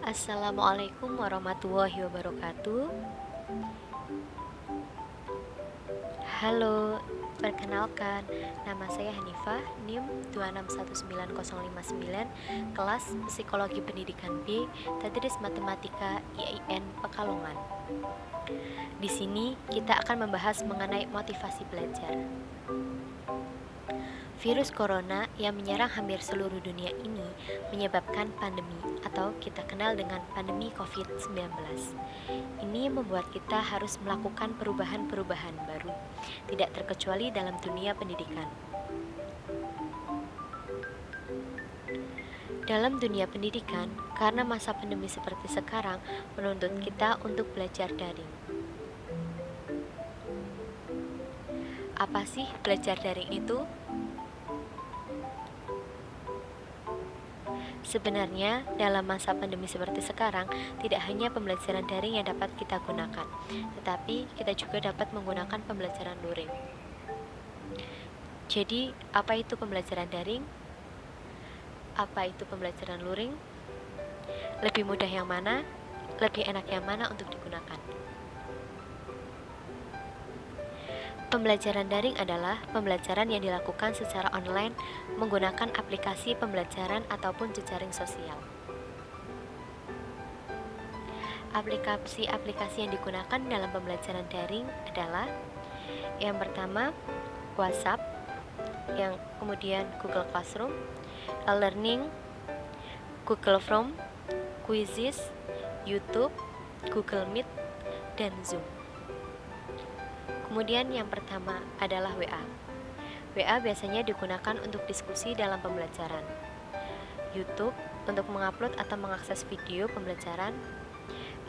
Assalamualaikum warahmatullahi wabarakatuh. Halo, perkenalkan, nama saya Hanifah, NIM 2619059, kelas Psikologi Pendidikan B, Tadris Matematika IAIN Pekalongan. Di sini kita akan membahas mengenai motivasi belajar. Virus corona yang menyerang hampir seluruh dunia ini menyebabkan pandemi atau kita kenal dengan pandemi COVID-19. Ini membuat kita harus melakukan perubahan-perubahan baru, tidak terkecuali dalam dunia pendidikan. Dalam dunia pendidikan, karena masa pandemi seperti sekarang menuntut kita untuk belajar daring. Apa sih belajar daring itu? Sebenarnya, dalam masa pandemi seperti sekarang, tidak hanya pembelajaran daring yang dapat kita gunakan, tetapi kita juga dapat menggunakan pembelajaran luring. Jadi, apa itu pembelajaran daring? Apa itu pembelajaran luring? Lebih mudah yang mana? Lebih enak yang mana untuk digunakan? Pembelajaran daring adalah pembelajaran yang dilakukan secara online menggunakan aplikasi pembelajaran ataupun jejaring sosial. Aplikasi-aplikasi yang digunakan dalam pembelajaran daring adalah yang pertama WhatsApp, yang kemudian Google Classroom, e-learning, Google Form, Quizzes, YouTube, Google Meet, dan Zoom. Kemudian yang pertama adalah WA. WA biasanya digunakan untuk diskusi dalam pembelajaran. YouTube untuk mengupload atau mengakses video pembelajaran.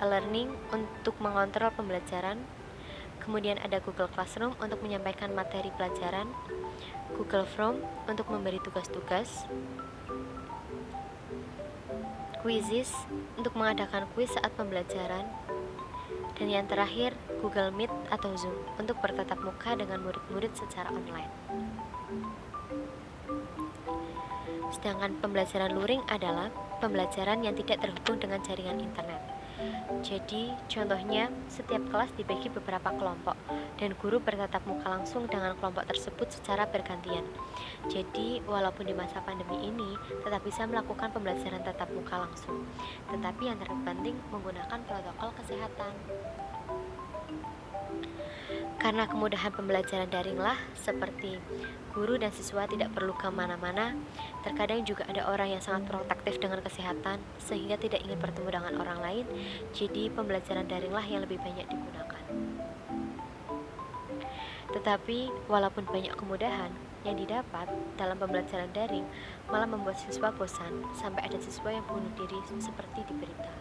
E-learning untuk mengontrol pembelajaran. Kemudian ada Google Classroom untuk menyampaikan materi pelajaran. Google Form untuk memberi tugas-tugas. Quizzes untuk mengadakan kuis saat pembelajaran. Dan yang terakhir, Google Meet atau Zoom untuk bertatap muka dengan murid-murid secara online. Sedangkan pembelajaran luring adalah pembelajaran yang tidak terhubung dengan jaringan internet. Jadi, contohnya, setiap kelas dibagi beberapa kelompok dan guru bertatap muka langsung dengan kelompok tersebut secara bergantian. Jadi, walaupun di masa pandemi ini tetap bisa melakukan pembelajaran tatap muka langsung, tetapi yang terpenting menggunakan protokol kesehatan. Karena kemudahan pembelajaran daringlah, seperti guru dan siswa tidak perlu kemana-mana. Terkadang juga ada orang yang sangat protektif dengan kesehatan, sehingga tidak ingin bertemu dengan orang lain. Jadi pembelajaran daringlah yang lebih banyak digunakan. Tetapi walaupun banyak kemudahan yang didapat dalam pembelajaran daring, malah membuat siswa bosan, sampai ada siswa yang bunuh diri seperti di berita.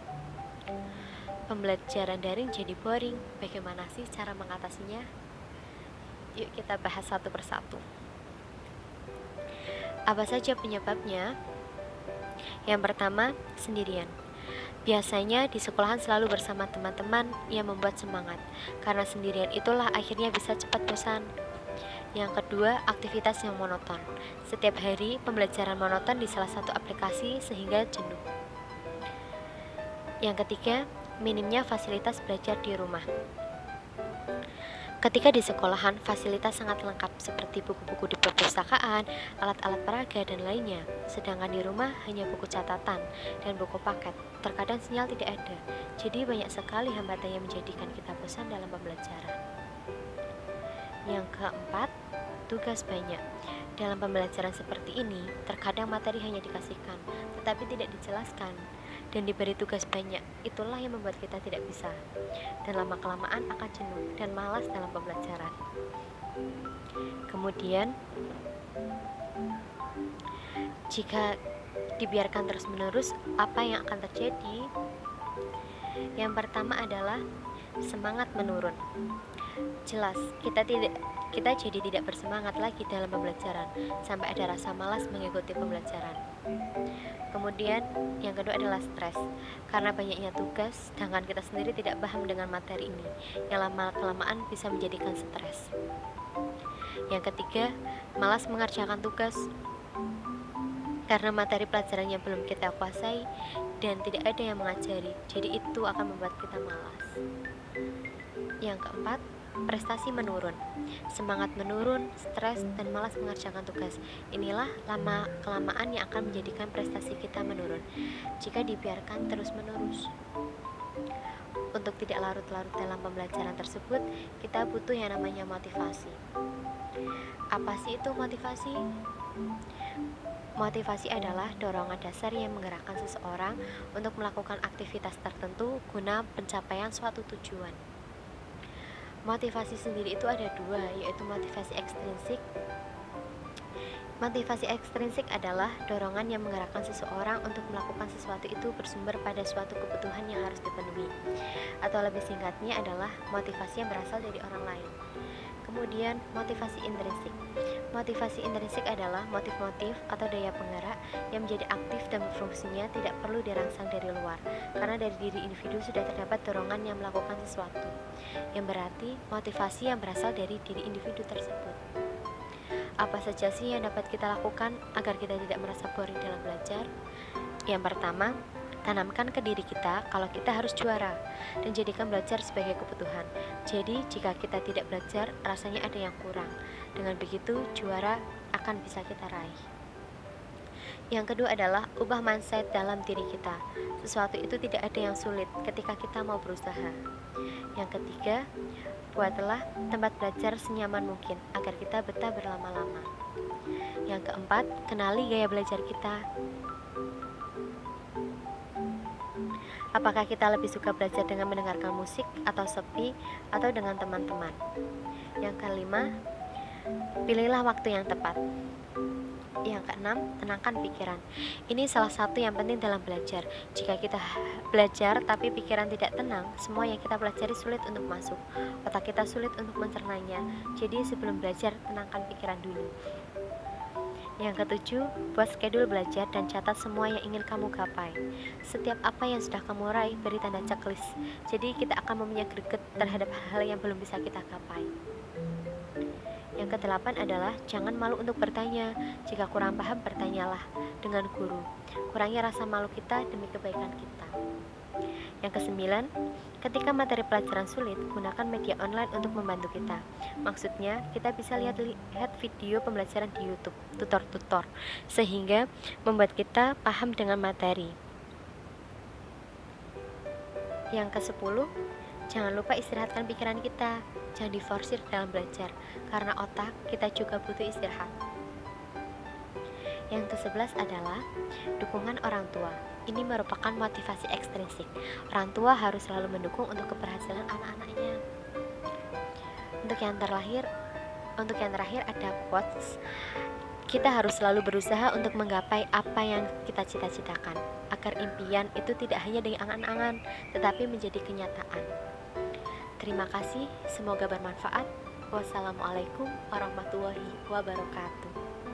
Pembelajaran daring jadi boring. Bagaimana sih cara mengatasinya? Yuk kita bahas satu persatu. Apa saja penyebabnya? Yang pertama, sendirian. Biasanya di sekolahan selalu bersama teman-teman yang membuat semangat. Karena sendirian itulah akhirnya bisa cepat bosan. Yang kedua, aktivitas yang monoton. Setiap hari pembelajaran monoton di salah satu aplikasi sehingga jenuh. Yang ketiga, minimnya fasilitas belajar di rumah. Ketika di sekolahan, fasilitas sangat lengkap seperti buku-buku di perpustakaan, alat-alat peraga, dan lainnya. Sedangkan di rumah hanya buku catatan dan buku paket. Terkadang sinyal tidak ada, jadi banyak sekali hambatan yang menjadikan kita bosan dalam pembelajaran. Yang keempat, tugas banyak. Dalam pembelajaran seperti ini, terkadang materi hanya dikasihkan, tetapi tidak dijelaskan dan diberi tugas banyak. Itulah yang membuat kita tidak bisa, dan lama-kelamaan akan jenuh dan malas dalam pembelajaran. Kemudian, jika dibiarkan terus-menerus, apa yang akan terjadi? Yang pertama adalah semangat menurun. Jelas, kita jadi tidak bersemangat lagi dalam pembelajaran, sampai ada rasa malas mengikuti pembelajaran. Kemudian yang kedua adalah stres. Karena banyaknya tugas, sedangkan kita sendiri tidak paham dengan materi ini, yang lama-kelamaan bisa menjadikan stres. Yang ketiga, malas mengerjakan tugas. karena materi pelajaran yang belum kita kuasai dan tidak ada yang mengajari, jadi itu akan membuat kita malas. Yang keempat, prestasi menurun, semangat menurun, stres, dan malas mengerjakan tugas. Inilah lama-kelamaan yang akan menjadikan prestasi kita menurun jika dibiarkan terus-menerus. Untuk tidak larut-larut dalam pembelajaran tersebut, kita butuh yang namanya motivasi. Apa sih itu motivasi? Motivasi adalah dorongan dasar yang menggerakkan seseorang untuk melakukan aktivitas tertentu guna pencapaian suatu tujuan. Motivasi sendiri itu ada dua, yaitu motivasi ekstrinsik. Motivasi ekstrinsik adalah dorongan yang menggerakkan seseorang untuk melakukan sesuatu itu bersumber pada suatu kebutuhan yang harus dipenuhi. Atau lebih singkatnya adalah motivasi yang berasal dari orang lain. Kemudian, motivasi intrinsik. Motivasi intrinsik adalah motif-motif atau daya penggerak yang menjadi aktif dan fungsinya tidak perlu dirangsang dari luar, karena dari diri individu sudah terdapat dorongan yang melakukan sesuatu, yang berarti motivasi yang berasal dari diri individu tersebut. Apa saja sih yang dapat kita lakukan agar kita tidak merasa boring dalam belajar? Yang pertama, tanamkan ke diri kita kalau kita harus juara dan jadikan belajar sebagai kebutuhan. Jadi, jika kita tidak belajar, rasanya ada yang kurang. Dengan begitu, juara akan bisa kita raih. Yang kedua adalah ubah mindset dalam diri kita. Sesuatu itu tidak ada yang sulit ketika kita mau berusaha. Yang ketiga, buatlah tempat belajar senyaman mungkin agar kita betah berlama-lama. Yang keempat, kenali gaya belajar kita. Apakah kita lebih suka belajar dengan mendengarkan musik atau sepi atau dengan teman-teman? Yang kelima, pilihlah waktu yang tepat. Yang keenam, tenangkan pikiran. Ini salah satu yang penting dalam belajar. Jika kita belajar tapi pikiran tidak tenang, semua yang kita pelajari sulit untuk masuk. Otak kita sulit untuk mencernanya. Jadi sebelum belajar, tenangkan pikiran dulu. Yang ketujuh, buat schedule belajar dan catat semua yang ingin kamu gapai. Setiap apa yang sudah kamu raih, beri tanda checklist. Jadi kita akan mempunyai greget terhadap hal yang belum bisa kita gapai. Yang kedelapan adalah jangan malu untuk bertanya. Jika kurang paham, bertanyalah dengan guru. Kurangi rasa malu kita demi kebaikan kita. Yang kesembilan, ketika materi pelajaran sulit, gunakan media online untuk membantu kita. Maksudnya, kita bisa lihat video pembelajaran di YouTube, tutor-tutor, sehingga membuat kita paham dengan materi. Yang kesepuluh, jangan lupa istirahatkan pikiran kita. Jangan diforsir dalam belajar, karena otak kita juga butuh istirahat. Yang ke-11 adalah dukungan orang tua. Ini merupakan motivasi ekstrinsik. Orang tua harus selalu mendukung untuk keberhasilan anak-anaknya. Untuk yang terakhir ada quotes. Kita harus selalu berusaha untuk menggapai apa yang kita cita-citakan, agar impian itu tidak hanya dari angan-angan, tetapi menjadi kenyataan. Terima kasih, semoga bermanfaat. Wassalamualaikum warahmatullahi wabarakatuh.